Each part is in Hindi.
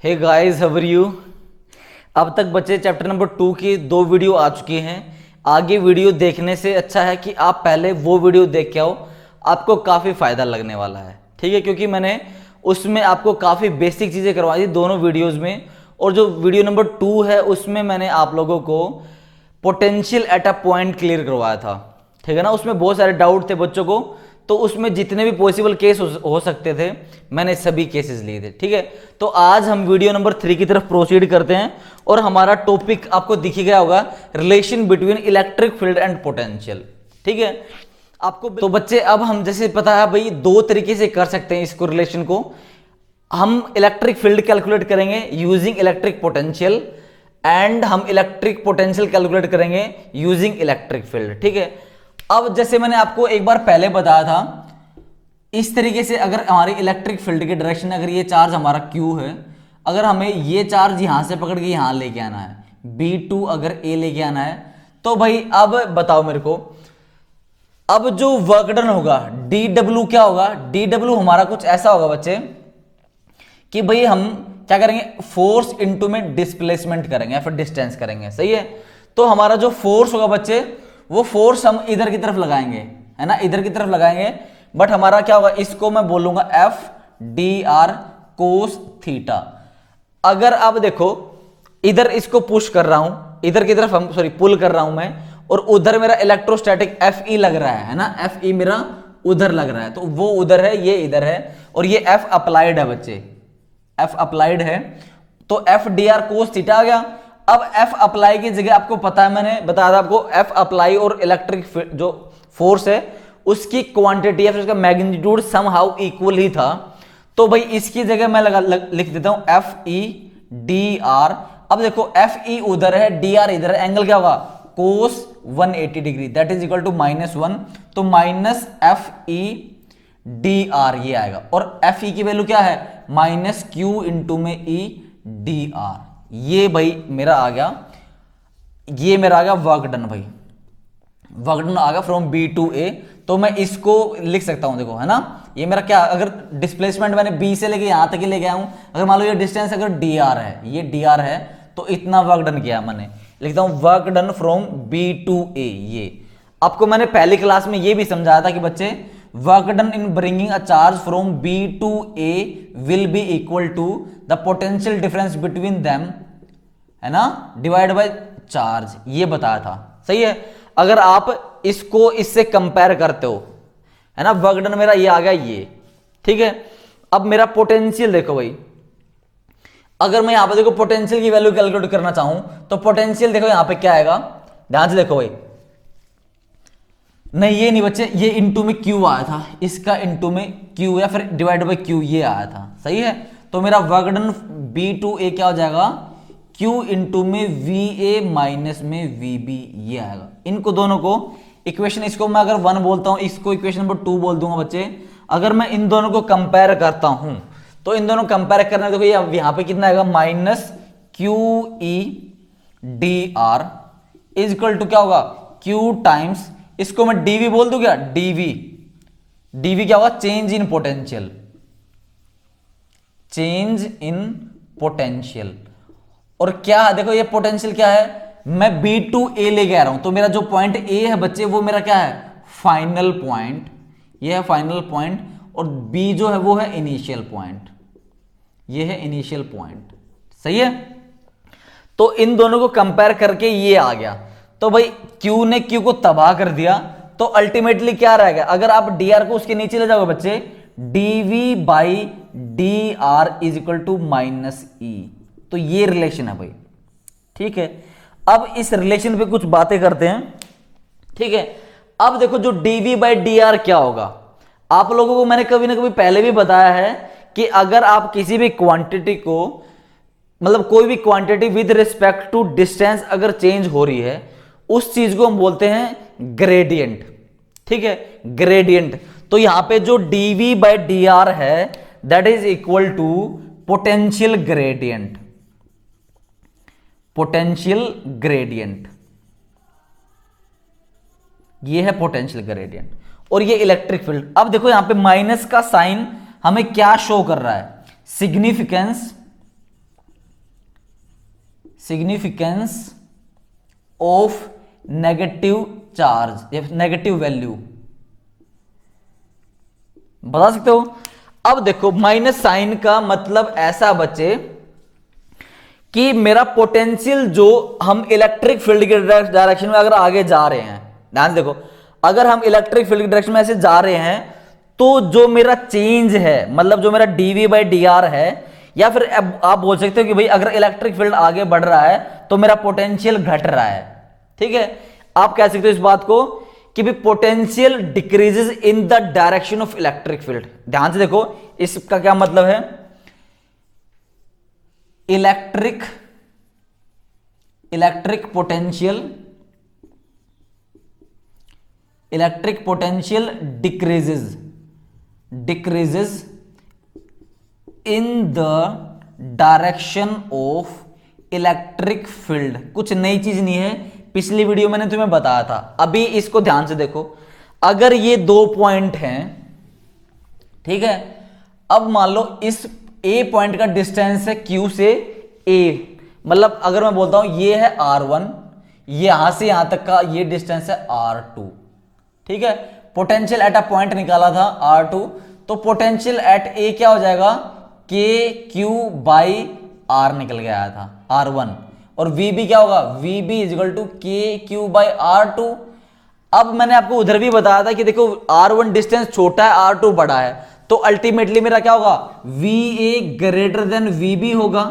Hey guys, how are you. अब तक बच्चे चैप्टर नंबर 2 की 2 वीडियो आ चुकी हैं। आगे वीडियो देखने से अच्छा है कि आप पहले वो वीडियो देख के आओ, आपको काफ़ी फ़ायदा लगने वाला है। ठीक है, क्योंकि मैंने उसमें आपको काफ़ी बेसिक चीज़ें करवाई थी दोनों वीडियोस में, और जो वीडियो नंबर 2 है उसमें मैंने आप लोगों को potential at a point clear करवाया था। ठीक है ना, उसमें बहुत सारे डाउट थे बच्चों को, तो उसमें जितने भी पॉसिबल केस हो सकते थे मैंने सभी केसेस लिए थे। ठीक है, तो आज हम वीडियो नंबर 3 की तरफ प्रोसीड करते हैं और हमारा टॉपिक आपको दिख गया होगा, relation between electric field and potential. ठीक है, आपको तो बच्चे अब हम जैसे पता है भाई, दो तरीके से कर सकते हैं इसको, रिलेशन को। हम इलेक्ट्रिक फील्ड कैलकुलेट करेंगे यूजिंग इलेक्ट्रिक पोटेंशियल, एंड हम इलेक्ट्रिक पोटेंशियल कैलकुलेट करेंगे यूजिंग इलेक्ट्रिक फील्ड। ठीक है, अब जैसे मैंने आपको एक बार पहले बताया था, इस तरीके से अगर हमारी इलेक्ट्रिक फील्ड की डायरेक्शन, अगर ये चार्ज हमारा Q है, अगर हमें ये चार्ज यहां से पकड़ के यहां लेके आना है, B2 अगर A लेके आना है, तो भाई अब बताओ मेरे को, अब जो वर्क डन होगा dW क्या होगा। dW हमारा कुछ ऐसा होगा बच्चे कि भाई हम क्या करेंगे, फोर्स इनटू में डिस्प्लेसमेंट करेंगे या फिर डिस्टेंस करेंगे। सही है, तो हमारा जो फोर्स होगा बच्चे, वो फोर्स हम इधर की तरफ लगाएंगे, है ना, इधर की तरफ लगाएंगे। बट हमारा क्या होगा, इसको मैं बोलूंगा FDR कोस थीटा। अगर आप देखो, इधर इसको पुश कर रहा हूं, इधर की तरफ हम पुल कर रहा हूं मैं, और उधर मेरा इलेक्ट्रोस्टैटिक FE लग रहा है ना, FE मेरा उधर लग रहा है, तो वो उधर है, ये इधर है, और ये F अप्लाइड है बच्चे, F अप्लाइड है, तो FDR कोस थीटा आ गया। अब F अप्लाई की जगह आपको पता है, मैंने बताया था आपको, F अप्लाई और इलेक्ट्रिक जो फोर्स है उसकी क्वांटिटी या फिर उसका मैग्नीट्यूड समहाउ इक्वल ही था, तो भाई इसकी जगह मैं लिख देता हूं FEDR। अब देखो FE उधर है, DR इधर है, एंगल क्या होगा, cos 180 degree, that is equal to -1, तो माइनस FEDR ये आएगा, और FE की वैल्यू क्या है, -Q इंटू में EDR। ये भाई मेरा आ गया, ये मेरा आ गया वर्क डन। भाई वर्क डन आ गया फ्रॉम B टू A, तो मैं इसको लिख सकता हूं, देखो है ना, ये मेरा क्या, अगर डिस्प्लेसमेंट मैंने B से लेके यहां तक ही ले गया हूं, अगर मान लो ये डिस्टेंस अगर DR है, ये DR है, तो इतना वर्क डन किया मैंने, लिखता हूं work done from B to A। ये आपको मैंने पहली क्लास में ये भी समझाया था कि बच्चे, work done in bringing a charge from B to A will be equal to the potential difference between them, है ना, डिवाइड बाय चार्ज, ये बताया था। सही है, अगर आप इसको इससे कंपेयर करते हो, है ना, वर्क डन मेरा ये आ गया ये। ठीक है, अब मेरा पोटेंशियल देखो भाई, अगर मैं यहां पे देखो पोटेंशियल की वैल्यू कैलकुलेट करना चाहूं, तो पोटेंशियल देखो यहां पे क्या आएगा, ध्यान से देखो भाई, नहीं ये नहीं बच्चे, ये इंटू में Q आया था, इसका इंटू में Q या फिर डिवाइड बाय Q ये आया था। सही है, तो मेरा work done B to A क्या हो जाएगा, Q इंटू में VA माइनस में VB ये आएगा। इनको दोनों को इक्वेशन, इसको मैं अगर 1 बोलता हूं, इसको इक्वेशन नंबर 2 बोल दूंगा बच्चे। अगर मैं इन दोनों को कंपेयर करता हूं, तो इन दोनों कंपेयर करने देखो, ये यहां पे कितना आएगा, -QEDR इज इक्वल टू क्या होगा, Q टाइम्स, इसको मैं dV बोल दूं क्या, dV क्या होगा, change in potential, change in potential. और क्या देखो, ये पोटेंशियल क्या है, मैं B टू A ले आ रहा हूं, तो मेरा जो पॉइंट A है बच्चे, वो मेरा क्या है, फाइनल पॉइंट, ये है फाइनल पॉइंट, और B जो है वो है इनिशियल पॉइंट, ये है इनिशियल पॉइंट। सही है, तो इन दोनों को कंपेयर करके ये आ गया, तो भाई Q ने Q को तबाह कर दिया, तो अल्टीमेटली क्या रहेगा, अगर आप DR को उसके नीचे ले जाओगे बच्चे, dV by DR is equal to -E, तो ये रिलेशन है भाई। ठीक है, अब इस रिलेशन पे कुछ बातें करते हैं। ठीक है, अब देखो जो dV बाई DR क्या होगा, आप लोगों को मैंने कभी ना कभी पहले भी बताया है कि अगर आप किसी भी क्वांटिटी को, मतलब कोई भी quantity with respect to distance अगर चेंज हो रही है, उस चीज को हम बोलते हैं ग्रेडियंट। ठीक है, ग्रेडियंट। तो यहां पे जो dV बाई DR है, that is equal to potential gradient, potential gradient, ये है पोटेंशियल ग्रेडियंट, और ये इलेक्ट्रिक फील्ड। अब देखो यहां पे माइनस का साइन हमें क्या शो कर रहा है, significance significance of negative charge या नेगेटिव वैल्यू बता सकते हो। अब देखो माइनस साइन का मतलब ऐसा बचे कि मेरा पोटेंशियल जो हम इलेक्ट्रिक फील्ड के डायरेक्शन में अगर आगे जा रहे हैं, ध्यान से देखो, अगर हम इलेक्ट्रिक फील्ड के डायरेक्शन में ऐसे जा रहे हैं तो जो मेरा चेंज है, मतलब जो मेरा डीवी बाई डी आर है, या फिर आप बोल सकते हो कि भाई अगर इलेक्ट्रिक फील्ड आगे बढ़ रहा है तो मेरा पोटेंशियल घट रहा है। ठीक है, आप कह सकते हो इस बात को कि भी potential decreases in the direction of electric field. ध्यान से देखो इसका क्या मतलब है, electric potential decreases in the direction of electric field. कुछ नई चीज नहीं है, पिछली वीडियो मैंने तुम्हें बताया था। अभी इसको ध्यान से देखो, अगर ये 2 पॉइंट हैं, ठीक है, अब मान लो इस ए पॉइंट का डिस्टेंस है क्यू से ए, मतलब अगर मैं बोलता हूं ये है R1, यहां से यहां तक का ये डिस्टेंस है R2। ठीक है, पोटेंशियल एट अ पॉइंट निकाला था R2, तो पोटेंशियल एट ए क्या हो जाएगा, के क्यू बाई आर निकल के आया था R1, और VB क्या होगा, VB इज इक्वल टू के क्यू बाई R2। अब मैंने आपको उधर भी बताया था कि देखो R1 डिस्टेंस छोटा है, R2 बड़ा है, तो अल्टीमेटली मेरा क्या होगा, VA ग्रेटर देन VB होगा।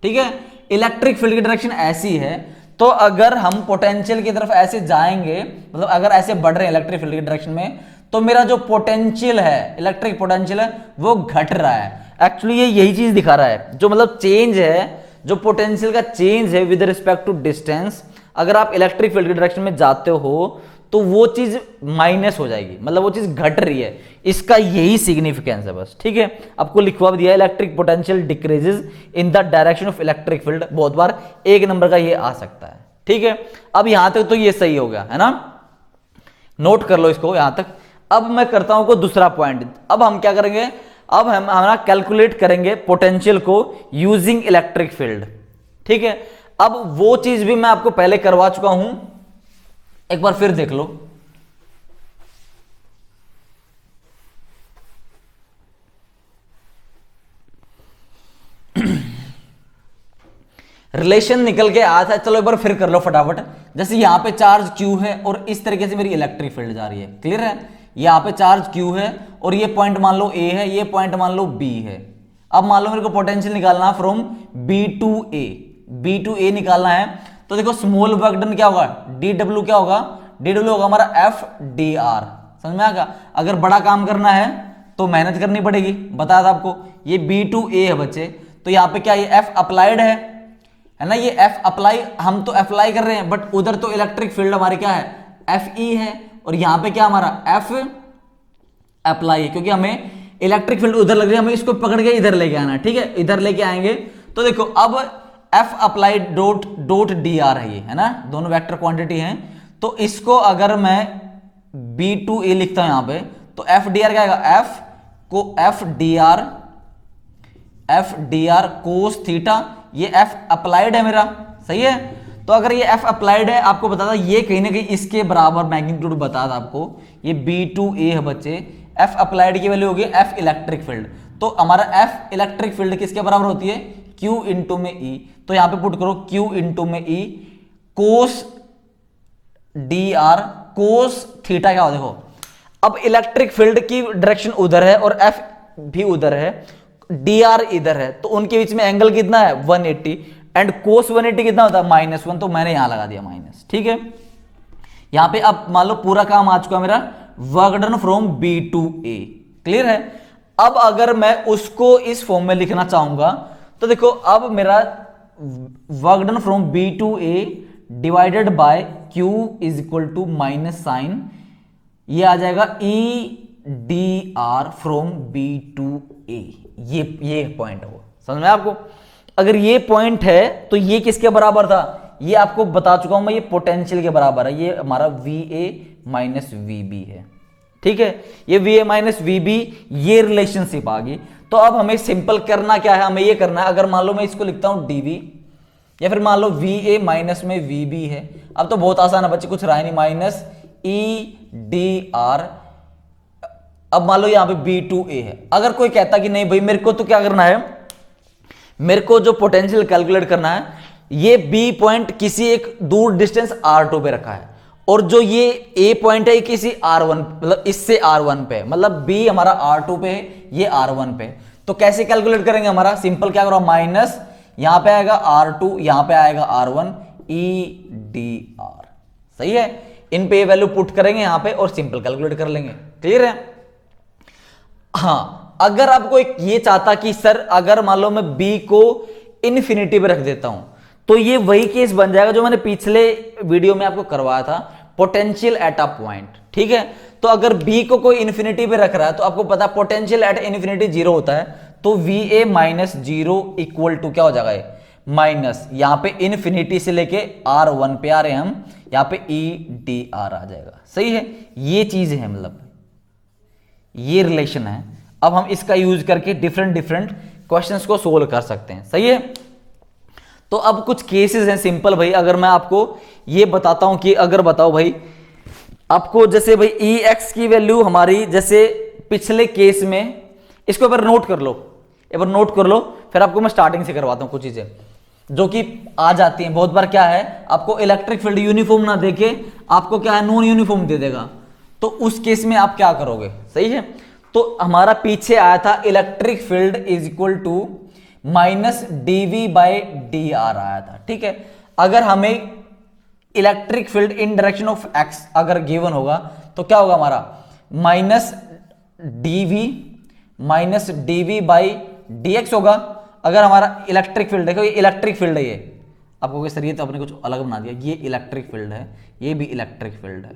ठीक है, इलेक्ट्रिक फील्ड की डायरेक्शन ऐसी है, तो अगर हम पोटेंशियल की तरफ ऐसे जाएंगे, मतलब अगर ऐसे बढ़ रहे हैं इलेक्ट्रिक फील्ड की डायरेक्शन में, तो मेरा जो पोटेंशियल है, इलेक्ट्रिक पोटेंशियल है, वो घट रहा है। एक्चुअली ये यही चीज दिखा रहा है, जो मतलब चेंज है, जो पोटेंशियल का चेंज है विद रिस्पेक्ट टू डिस्टेंस, अगर आप इलेक्ट्रिक फील्ड की डायरेक्शन में जाते हो तो वो चीज माइनस हो जाएगी, मतलब वो चीज घट रही है। इसका यही सिग्निफिकेंस है बस। ठीक है, आपको लिखवा दिया है, electric potential decreases in the direction of electric field, बहुत बार 1 नंबर का ये आ सकता है। ठीक है, अब यहां तक तो ये सही हो गया है ना, नोट कर लो इसको यहां तक। अब मैं करता हूं को दूसरा पॉइंट। अब हम क्या करेंगे, अब हम हमारा कैलकुलेट करेंगे पोटेंशियल को यूजिंग इलेक्ट्रिक फील्ड। ठीक है, अब वो चीज भी मैं आपको पहले करवा चुका हूं, एक बार फिर देख लो। रिलेशन निकल के आया था, चलो एक बार फिर कर लो फटाफट। जैसे यहां पे चार्ज Q है और इस तरीके से मेरी इलेक्ट्रिक फील्ड जा रही है, क्लियर है। यहां पे चार्ज Q है और ये पॉइंट मान लो A है, ये पॉइंट मान लो B है। अब मान लो मेरे को पोटेंशियल निकालना फ्रॉम B टू A निकालना है, तो देखो स्मॉल वर्क डन क्या होगा, DW क्या होगा, DW होगा हमारा FDR। समझ में आ गया। अगर बड़ा काम करना है तो मेहनत करनी पड़ेगी, बताया था आपको। ये B टू A है बच्चे, तो यहाँ पे क्या ये F अप्लाइड है ना, ये F अप्लाई, हम तो अप्लाई कर रहे हैं, बट उधर तो इलेक्ट्रिक फील्ड हमारी क्या है, FE है, और यहाँ पे क्या हमारा F अप्लाई है, क्योंकि हमें इलेक्ट्रिक फील्ड उधर लग रही है, हमें इसको पकड़ के इधर लेके आना है। ठीक है, इधर लेके आएंगे तो देखो अब F अप्लाइड डॉट DR है, ये है ना, दोनों वेक्टर क्वांटिटी हैं। तो इसको अगर मैं B टू A लिखता हूं यहां पे, तो FDR क्या आएगा, F को FDR कोस थीटा, ये F अप्लाइड है मेरा, सही है। तो अगर ये F अप्लाइड है, आपको बता था ये कहीं ना कहीं इसके बराबर मैग्नीट्यूड बता था आपको, ये B टू A है बच्चे। F अप्लाइड की वैल्यू होगी F इलेक्ट्रिक फील्ड, तो हमारा F इलेक्ट्रिक फील्ड किसके बराबर होती है, Q इंटू में E। तो यहां पे पुट करो Q इंटू में E कोस DR कोस थीटा क्या हो, देखो अब इलेक्ट्रिक फील्ड की डायरेक्शन उधर है और F भी उधर है, DR इधर है, तो उनके बीच में एंगल कितना है 180, एंड कोस 180 कितना होता है -1, तो मैंने यहां लगा दिया माइनस। ठीक है, यहां पे अब मान लो पूरा काम आ चुका मेरा, work done from B to A, clear है। अब अगर मैं उसको इस फॉर्म में लिखना चाहूंगा तो देखो अब मेरा work done from B to A divided by Q is equal to minus sign, ये आ जाएगा EDR from B to A। ये पॉइंट है वो, समझ में आपको। अगर ये पॉइंट है तो ये किसके बराबर था, ये आपको बता चुका हूं मैं, ये पोटेंशियल के बराबर है, ये हमारा VA माइनस VB है। ठीक है, ये VA माइनस VB, ये रिलेशनशिप आ गई। तो अब हमें सिंपल करना क्या है, हमें ये करना है, अगर मान लो मैं इसको लिखता हूं DV, या फिर मान लो VA माइनस में VB है। अब तो बहुत आसान है बच्चे, कुछ रहा नहीं, माइनस EDR। अब मान लो यहां पे B2A है। अगर कोई कहता कि नहीं भाई मेरे को तो क्या करना है, मेरे को जो पोटेंशियल कैलकुलेट करना है, ये B पॉइंट किसी एक दूर डिस्टेंस R2 पे रखा है और जो ये A पॉइंट है ये किसी R1 मतलब इससे R1 पे, मतलब B हमारा R2 पे है, ये R1 पे। तो कैसे कैलकुलेट करेंगे, हमारा सिंपल क्या करो, माइनस यहां पे आएगा R2, यहां पे आएगा R1, EDR। सही है, इन पे वैल्यू पुट करेंगे यहां पे और सिंपल कैलकुलेट कर लेंगे। क्लियर है? हाँ, अगर आपको एक ये चाहता कि सर अगर मान लो मैं B को इन्फिनिटी पे रख देता हूं, तो ये वही केस बन जाएगा जो मैंने पिछले वीडियो में आपको करवाया था, पोटेंशियल एट अ पॉइंट। ठीक है, तो अगर B को कोई इन्फिनिटी पे रख रहा है तो आपको पता पोटेंशियल एट इन्फिनिटी 0 होता है, तो VA माइनस 0 इक्वल टू क्या हो जाएगा, माइनस यहां पे इन्फिनिटी से लेके R1 पे आ रहे हैं हम, यहां पे EDR आ जाएगा। सही है, ये चीज है, मतलब ये रिलेशन है। अब हम इसका यूज करके डिफरेंट डिफरेंट क्वेश्चंस को सोल्व कर सकते हैं। सही है, तो अब कुछ केसेस हैं सिंपल भाई। अगर मैं आपको ये बताता हूं कि अगर बताओ भाई आपको जैसे भाई EX की वैल्यू हमारी जैसे पिछले केस में, इसको एक बार नोट कर लो, एक बार नोट कर लो, फिर आपको मैं स्टार्टिंग से करवाता हूं कुछ चीजें जो कि आ जाती हैं बहुत बार। क्या है, आपको इलेक्ट्रिक फील्ड यूनिफॉर्म ना देके आपको क्या है नॉन यूनिफॉर्म दे देगा, तो उस केस में आप क्या करोगे। सही है, तो हमारा पीछे आया था electric field is equal to minus dV/dr आया था। ठीक है, अगर हमें electric field in direction of x अगर गिवन होगा तो क्या होगा हमारा, माइनस dV/dx होगा। अगर हमारा इलेक्ट्रिक फील्ड, देखो ये इलेक्ट्रिक फील्ड है, ये आपको कोई सर ये तो आपने कुछ अलग बना दिया, ये इलेक्ट्रिक फील्ड है, ये भी इलेक्ट्रिक फील्ड है।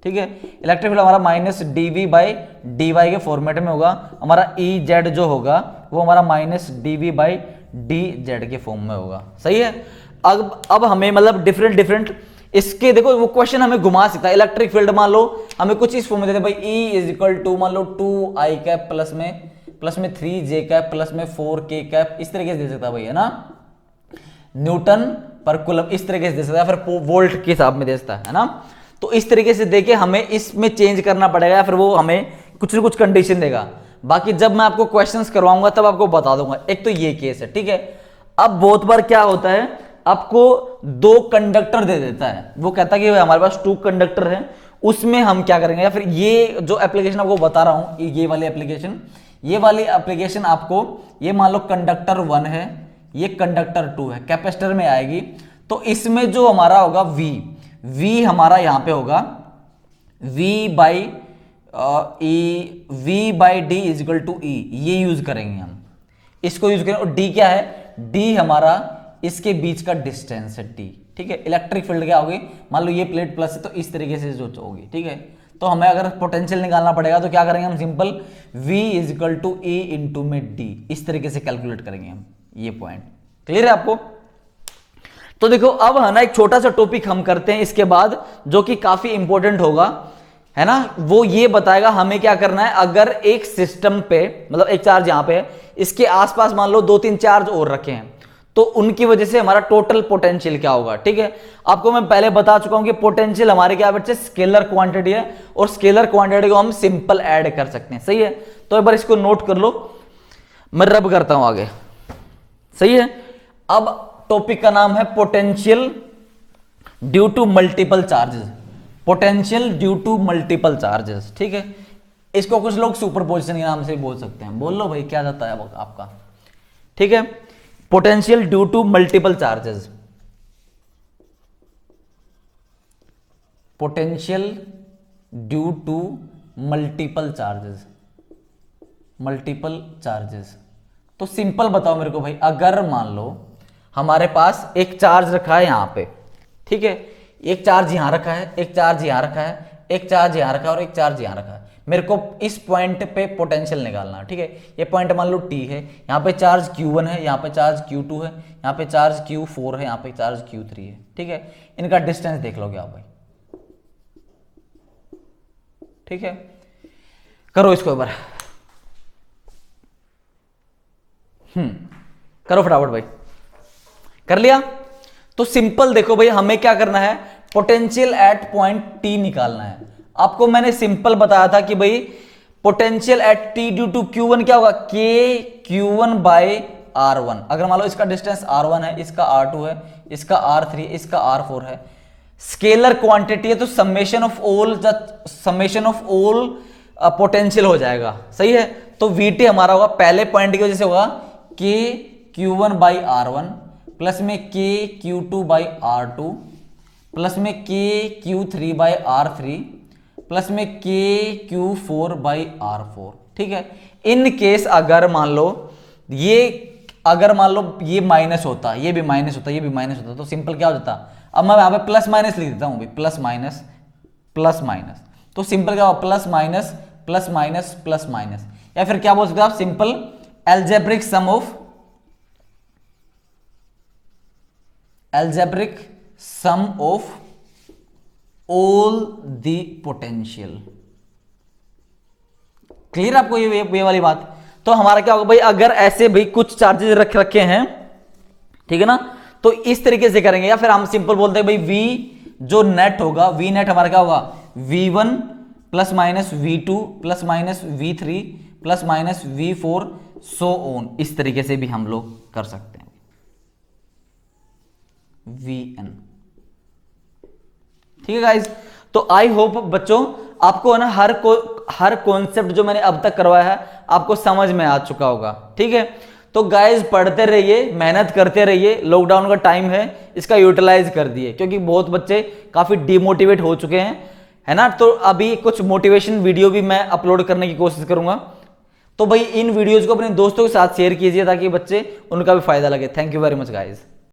ठीक है, इलेक्ट्रिक फील्ड हमारा माइनस dV/dy के फॉर्मेट में होगा, हमारा Ez जो होगा वो हमारा माइनस dV/dz के फॉर्म में होगा। सही है, अब हमें मतलब डिफरेंट डिफरेंट इसके, देखो वो क्वेश्चन हमें घुमा सकता है। इलेक्ट्रिक फील्ड मान लो हमें कुछ इस फॉर्म में देते भाई, E इज इक्वल टू मान लो 2i कैप प्लस में 3j कैप प्लस में 4k कैप, इस तरीके से दे सकता है भाई, है ना, न्यूटन पर कूलम, इस तरीके से दे सकता है, फिर वोल्ट के हिसाब में दे सकता है ना। तो इस तरीके से देके हमें इसमें चेंज करना पड़ेगा, फिर वो हमें कुछ ना कुछ कंडीशन देगा। बाकी जब मैं आपको क्वेश्चंस करवाऊंगा तब आपको बता दूंगा। एक तो ये केस है। ठीक है, अब बहुत बार क्या होता है, आपको 2 कंडक्टर दे देता है, वो कहता है कि हमारे पास 2 कंडक्टर हैं, उसमें हम क्या करेंगे, या फिर ये जो एप्लीकेशन आपको बता रहा हूं, ये वाली एप्लीकेशन आपको, ये मान लो कंडक्टर 1 है, ये कंडक्टर 2 है, कैपेसिटर में आएगी। तो इसमें जो हमारा होगा V हमारा यहां पे होगा V/d is equal to E, ये यूज करेंगे हम, इसको यूज करेंगे। और D क्या है, D हमारा इसके बीच का डिस्टेंस है D। ठीक है, इलेक्ट्रिक फील्ड क्या होगी, मान लो ये प्लेट प्लस है तो इस तरीके से जो होगी। ठीक है, तो हमें अगर पोटेंशियल निकालना पड़ेगा तो क्या करेंगे हम, simple V is equal to E into में D, इस तरीके से कैलकुलेट करेंगे हम ये पॉइंट। क्लियर है आपको? तो देखो अब है ना एक छोटा सा टॉपिक हम करते हैं इसके बाद जो कि काफी इंपॉर्टेंट होगा, है ना, वो ये बताएगा हमें क्या करना है। अगर एक सिस्टम पे मतलब एक चार्ज यहां पे है, इसके आसपास मान लो 2-3 चार्ज और रखे हैं, तो उनकी वजह से हमारा टोटल पोटेंशियल क्या होगा। ठीक है, आपको मैं पहले बता चुका हूं कि पोटेंशियल हमारे क्या बच्चे, स्केलर क्वांटिटी है, और स्केलर क्वांटिटी को हम सिंपल ऐड कर सकते हैं। सही है, तो एक बार इसको नोट कर लो, मैं रब करता हूं आगे। सही है, अब टॉपिक का नाम है potential due to multiple charges, potential due to multiple charges. ठीक है, इसको कुछ लोग सुपरपोजिशन के नाम से बोल सकते हैं, बोल लो भाई क्या जाता है आपका। ठीक है, potential due to multiple charges, potential due to multiple charges. तो सिंपल बताओ मेरे को भाई, अगर मान लो हमारे पास एक चार्ज रखा है यहां पे, ठीक है, एक चार्ज यहां रखा है, एक चार्ज यहां रखा है, एक चार्ज यहां रखा है और एक चार्ज यहां रखा है, मेरे को इस पॉइंट पे पोटेंशियल निकालना है। ठीक है, ये पॉइंट मान लो T है, यहाँ पे चार्ज Q1 है, यहाँ पे चार्ज Q2 है, यहाँ पे चार्ज Q4 है, यहाँ पे चार्ज Q3 है। ठीक है, इनका डिस्टेंस देख लोगे आप भाई। ठीक है, करो इसको एक बार, करो फटाफट भाई, कर लिया? तो सिंपल देखो भाई, हमें क्या करना है, पोटेंशियल एट पॉइंट टी निकालना है। आपको मैंने सिंपल बताया था कि भाई potential at T due to Q1 क्या होगा, के Q1 बाय R1। अगर मान लो इसका डिस्टेंस R1 है, इसका R2 है, इसका R3, इसका R4 है, स्केलर क्वांटिटी है, तो समेशन ऑफ ऑल पोटेंशियल हो जाएगा। सही है? तो VT हमारा होगा, पहले पॉइंट की वजह से होगा के Q1 बाई R1 प्लस में के Q2 बाई R2 प्लस में के Q3 बाई R3 प्लस में के Q4 बाई R4। ठीक है? इन केस अगर मान लो ये माइनस होता, ये भी माइनस होता, ये भी माइनस होता, तो सिंपल क्या हो जाता, अब मैं यहां पे प्लस माइनस लिख देता हूं भाई, प्लस माइनस प्लस माइनस, तो सिंपल क्या होगा, plus minus plus minus plus minus, या फिर क्या बोल सकते हो आप, simple algebraic sum of all the potential. Clear आपको ये वाली बात? तो हमारा क्या होगा भाई, अगर ऐसे भाई कुछ चार्जेस रखे हैं, ठीक है ना, तो इस तरीके से करेंगे, या फिर हम सिंपल बोलते हैं भाई V जो नेट होगा, V नेट हमारा क्या होगा, V1 plus minus V2 plus minus V3 plus minus V4 so on. इस तरीके से भी हम लोग कर सकते हैं Vn। ठीक है गाइज? तो आई होप बच्चों आपको है ना हर कॉन्सेप्ट जो मैंने अब तक करवाया है आपको समझ में आ चुका होगा। ठीक है? तो गाइज पढ़ते रहिए, मेहनत करते रहिए, लॉकडाउन का टाइम है, इसका यूटिलाइज कर दिए, क्योंकि बहुत बच्चे काफी डिमोटिवेट हो चुके हैं, है ना। तो अभी कुछ मोटिवेशन वीडियो भी मैं अपलोड करने की कोशिश करूंगा। तो भाई इन वीडियोज को अपने दोस्तों के साथ शेयर कीजिए ताकि बच्चे उनका भी फायदा लगे। Thank you very much guys.